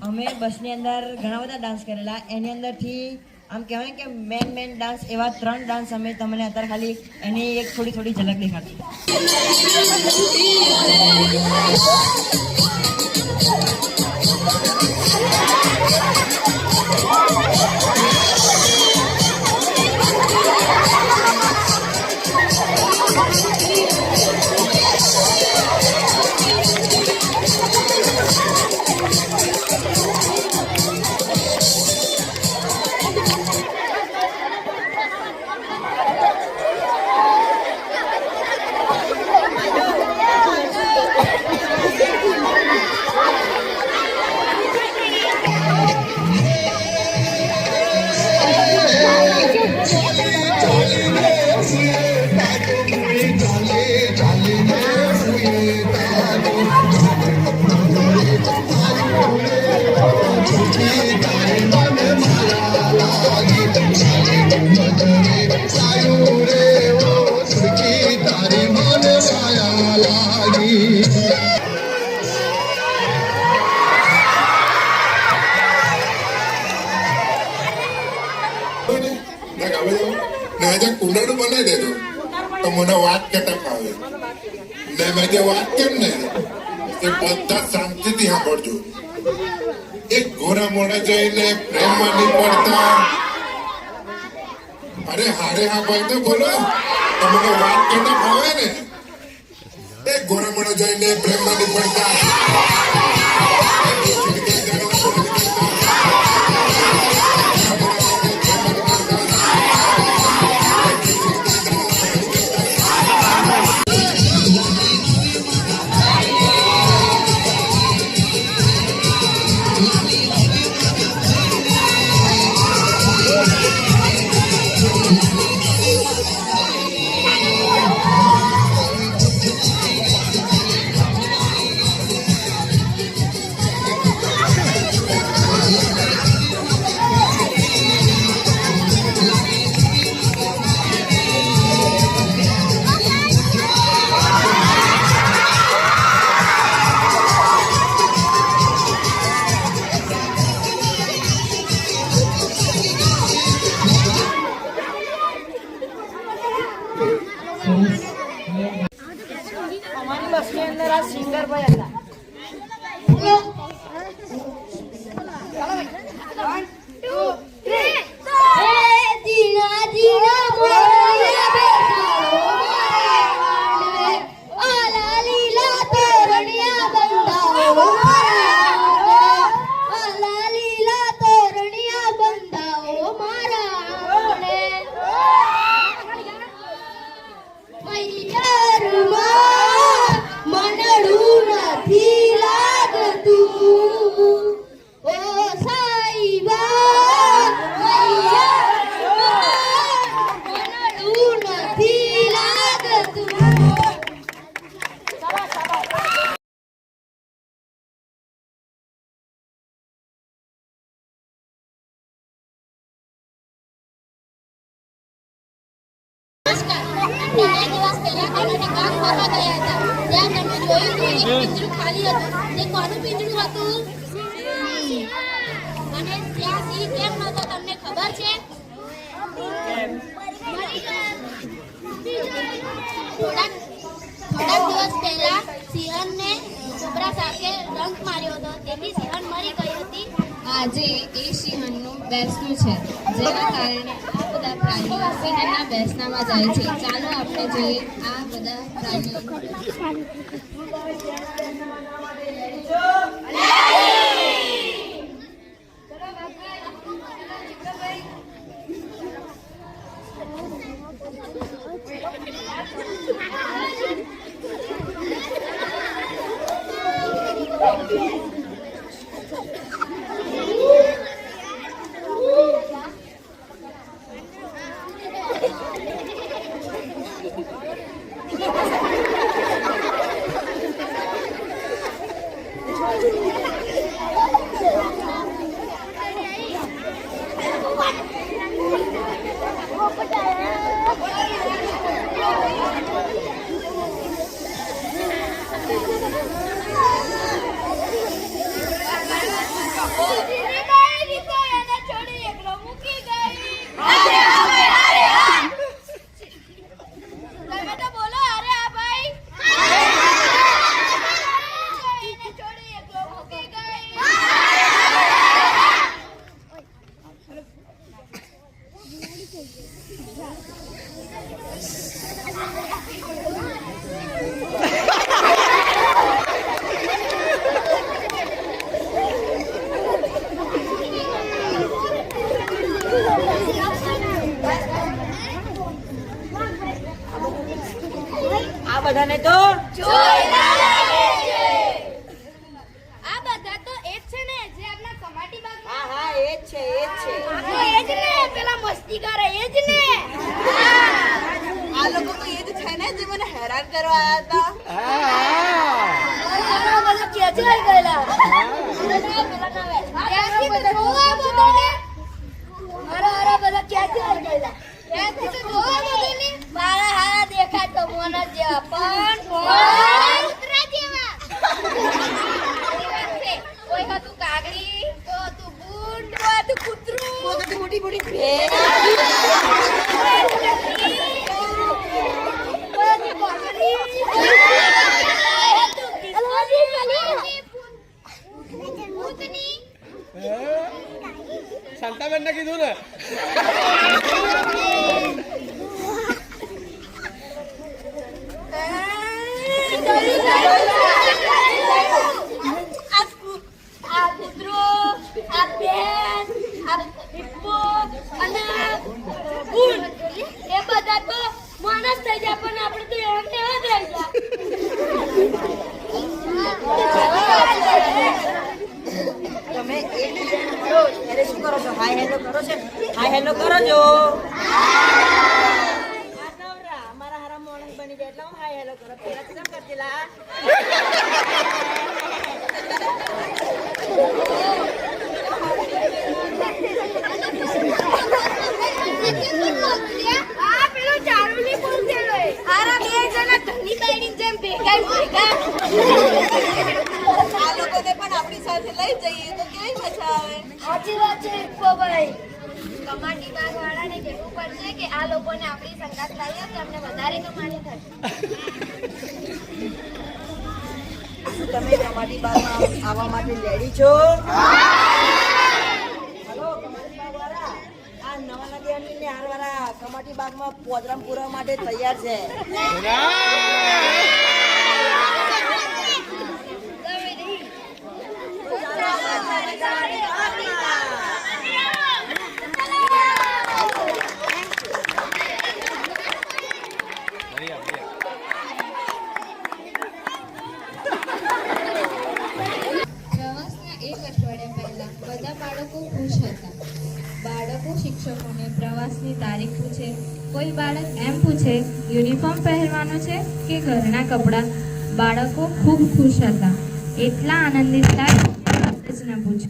અમે બસની અંદર ઘણા બધા ડાન્સ કરેલા. એની અંદરથી આમ કહેવાય કે મેન ડાન્સ એવા 3 ડાન્સ અમે તમને અત્યારે ખાલી એની એક થોડી ઝલક દેખાડશું. કુંડાળું બનાવી દેજો તો મને વાત કરતા ફાવે ને મેં જે વાત કેમ ને એ બધા શાંતિથી સાંભળજો. એક ઘોડા મોડા જઈને પ્રેમમાં નહીં પડતા. અરે હારે હા ભાઈ તો બોલો તો મને વાત કરતા ફાવે ને. એક ઘોડા મોડા જઈને પ્રેમમાં નહીં પડતા. અમારી બસની અંદર આ સિંગર ભાઈ હતા. ખાલી હતું તે કોનું પિંજરું હતું અને ત્યાં સિંહ કેમ નતો તમને ખબર છે? થોડાક દિવસ પહેલા સિંહણને કોબરા સાથે ડંખ માર્યો હતો તેથી સિંહણ મરી ગઈ હતી. આજે એ સિંહણનું બેસણું છે જેના કારણે આ બધા પ્રાણીઓ સિંહણના બેસણામાં જાય છે. ચાલો આપણે જોઈએ આ બધા પ્રાણીઓ. બધાને તો આ બધા તો એ જ છે ને જે આપણા કમાટી બાગમાં હા હા એ જ છે એ જ છે આ તો એ જ ને પેલા મસ્તી કરે એ જ ને આ લોકો તો એ જ છે ને જે મને હેરાન કરવા આવ્યા બધા ક્યાંથી આવી ગયેલા ક્યાંથી તો જોવા બધાને અરે બધા ક્યાંથી આવી ગયેલા ક્યાંથી તો જોવા બધાને મારા હારા દેખાય તો મોના જેવા પણ કૂતરા જેવા કોઈ હતું કાગડી તો હતું બૂટ તો હતું કૂતરું મોટી મોટી ભેણ શાંતાબેન ને કીધું ને આ કૂતરું આ બેન આ હિપ્પો અને ઊંટ એ બધા તો માણસ થઈ જાય પણ આપણે તો એમ ને એમ જ રહી જાય તમે એકબીજાને મળો ત્યારે શું કરો છો હાય હેલો કરો છો હાય હેલો કરો છો અમારા હારા માણસ બની જાય એટલે હું હાય હેલો કરો પેલા તો કેમ કરતીલા આ પેલો ચારુલી બોલતેલો આરા બે જણા ધની બાઈની જેમ ભેગા આ લોકોને પણ આપણી સાથે લઈ જઈએ તો કેવી મજા આવે સાચી વાત છે હિપ્પો ભાઈ કમાટી બાગ વાળાને કહેવું પડશે કે આ લોકોને આપણી સંગાત લાવીએ તો અમને વધારે કમાણી થશે તમે કમાટી બાગમાં આવવા માટે રેડી છો હલો કમાટી બાગ વાળા આ નવા નગરની ને હારવાળા કમાટી બાગમાં પ્રોગ્રામ પૂરવા માટે તૈયાર છે પ્રવાસના એક અઠવાડિયા પહેલા બધા બાળકો ખુશ હતા. બાળકો શિક્ષકોને પ્રવાસની તારીખ પૂછે. કોઈ બાળક એમ પૂછે યુનિફોર્મ પહેરવાનો છે કે ઘરના કપડાં. બાળકો ખૂબ ખુશ હતા. એટલા આનંદિત થાય જ ન પૂછો.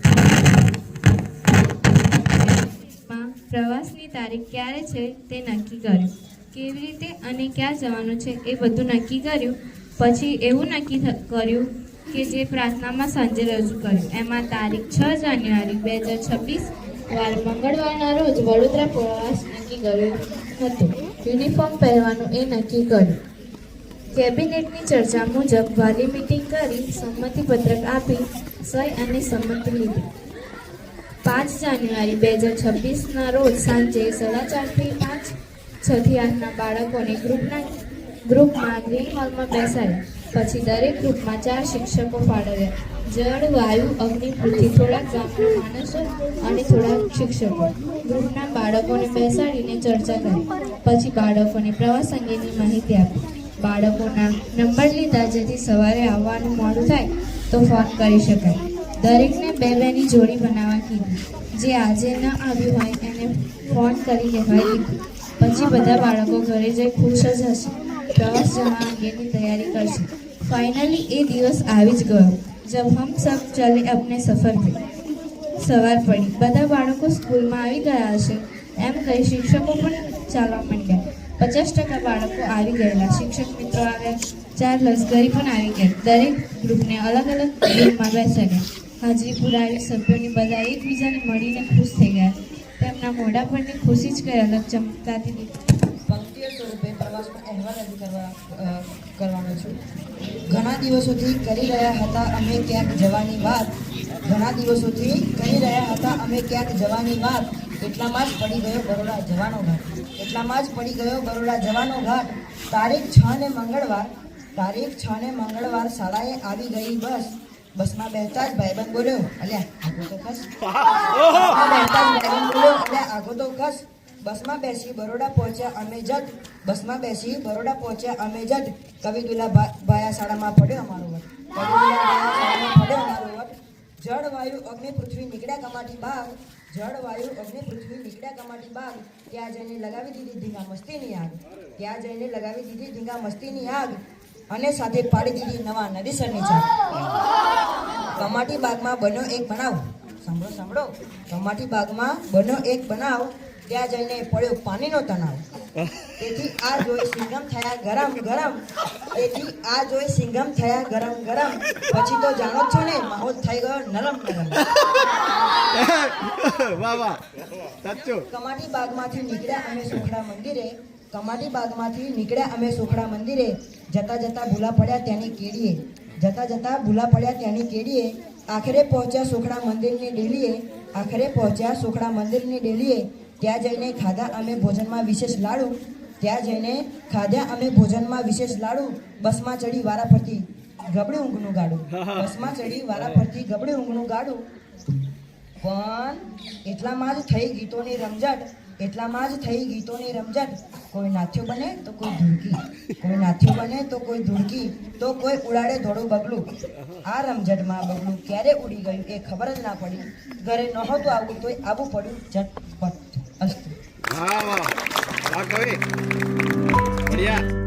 પ્રવાસની તારીખ ક્યારે છે તે નક્કી કર્યું. કેવી રીતે અને ક્યાં જવાનું છે એ બધું નક્કી કર્યું. પછી એવું નક્કી કર્યું કે જે પ્રાર્થનામાં સાંજે રજૂ કર્યું. એમાં તારીખ 6 જાન્યુઆરી 2026 વાર મંગળવારના રોજ વડોદરા પ્રવાસ નક્કી કર્યું હતું. યુનિફોર્મ પહેરવાનું એ નક્કી કર્યું. કેબિનેટની ચર્ચા મુજબ વાલી મીટિંગ કરી સંમતિપત્રક આપી સહી અને સંમતિ લીધી. 5 જાન્યુઆરી 2026ના રોજ સાંજે 4:30 થી 5, 6 થી 8ના બાળકોને ગ્રુપમાં ગ્રીન હોલમાં બેસાડ્યા. પછી દરેક ગ્રુપમાં 4 શિક્ષકો ફાળવ્યા. જળ, વાયુ, અગ્નિ, પૃથ્વી, થોડાક ગામના માણસો અને થોડાક શિક્ષકો. ગ્રુપના બાળકોને બેસાડીને ચર્ચા કરી. પછી બાળકોને પ્રવાસ અંગેની માહિતી આપી. બાળકોના નંબર લીધા જેથી સવારે આવવાનું મોડું થાય તો ફોન કરી શકાય. દરેકને 2-2ની જોડી બનાવવા કીધી. જે આજે ન આવ્યું હોય એને ફોન કરી કહેવાય દીધું. પછી બધા બાળકો ઘરે જઈ ખુશ જ હશે. પ્રવાસ જવા અંગેની તૈયારી કરશે. ફાઇનલી એ દિવસ આવી જ ગયો. જબ હમ સબ ચલે અપને સફર પે. સવાર પડી. બધા બાળકો સ્કૂલમાં આવી ગયા હશે એમ કહી શિક્ષકો પણ ચાલવા માંડ્યા. 50% બાળકો આવી ગયેલા. શિક્ષક મિત્રો આવ્યા. 4 લશ્કરી પણ આવી ગયા. દરેક ગ્રુપને અલગ અલગ ગ્રુપમાં બેસાડ્યા. હાજરી પુરાવી. સભ્યોની બધા એકબીજાને મળીને ખુશ થઈ ગયા. તેમના મોઢા પરની ખુશી જ કંઈ અલગ ચમકાતી હતી. પંક્તિઓ સ્વરૂપે પ્રવાસનો અહેવાલ રજૂ કરવાનો છું. ઘણા દિવસોથી કરી રહ્યા હતા અમે ક્યાંક જવાની વાત. ઘણા દિવસોથી કરી રહ્યા હતા અમે ક્યાંક જવાની વાત. એટલામાં જ પડી ગયો બરોડા જવાનો ઘાટ. એટલામાં જ પડી ગયો બરોડા જવાનો ઘાટ. તારીખ 6 ને મંગળવાર શાળાએ આવી ગઈ બસ. બસમાં બેઠતા જ ભાઈબંધ બોલ્યો, અલ્યા આગો તો ખસ. બસમાં બેઠતા જ ભાઈબંધ બોલ્યો, અલ્યા આગો તો ખસ. બસમાં બેસી બરોડા પહોંચ્યા અમે જટ બસમાં બેસી બરોડા પહોંચ્યા અમે જટ કવિદુલ્લા ભાયા શાળામાં પડ્યો અમારો વટ કવિદુલ્લા ભાયા શાળામાં પડ્યો અમારો વટ જળ વાયુ અગ્નિ પૃથ્વી નીકળ્યા કમાટી બાગ જળ વાયુ અગ્નિ પૃથ્વી નીકળ્યા કમાટી બાગ ત્યાં જઈને લગાવી દીધી ધીંગા મસ્તીની આગ ત્યાં જઈને લગાવી દીધી ધીંગા મસ્તીની આગ અને સાથે પાડી દીધી નવા નદીસરની છાપ કમાટી બાગમાં બન્યો એક બનાવ સાંભળો સાંભળો કમાટી બાગમાં બન્યો એક બનાવ ત્યાં જઈને પડ્યો પાણીનો તણાવ તેથી આ જોઈ સિંગમ થયા ગરમ ગરમ તેથી આ જોઈ સિંગમ થયા ગરમ ગરમ પછી તો જાણો જ છો ને માહોલ થઈ ગયો નરમ નરમ વાહ વાહ સાચું કમાટી બાગમાંથી નીકળ્યા અમે સુખડા મંદિરે કમાટી બાગમાંથી નીકળ્યા અમે સુખડા મંદિરે જતા જતા ભૂલા પડ્યા ત્યાંની કેડીએ જતા જતા ભૂલા પડ્યા ત્યાંની કેડીએ આખરે પહોંચ્યા સુખડા મંદિરની ડેલીએ આખરે પહોંચ્યા સુખડા મંદિરની ડેલીએ ત્યાં જઈને ખાધા અમે ભોજનમાં વિશેષ લાડુ ત્યાં જઈને ખાધા અમે ભોજનમાં વિશેષ લાડુ બસમાં ચડી વારા ફરતી ગબડી ઊંઘનું ગાડું બસમાં ચડી વારા ફરતી ગબડી ઊંઘનું ગાડું પણ એટલામાં જ થઈ ગીતોની રમઝટ એટલામાં જ થઈ ગીતોની રમઝટ કોઈ નાથ્યો બને તો કોઈ ધૂળકી કોઈ નાથ્યો બને તો કોઈ ધૂળકી તો કોઈ ઉડાડે ધોળું બગલું આ રમઝટમાં બગલું ક્યારે ઉડી ગયું એ ખબર જ ના પડી ઘરે નહોતું આવવું તોય આવવું પડ્યું ઝટપટ અસ્તુ વાહ વાહ વાહ કવિ બઢિયા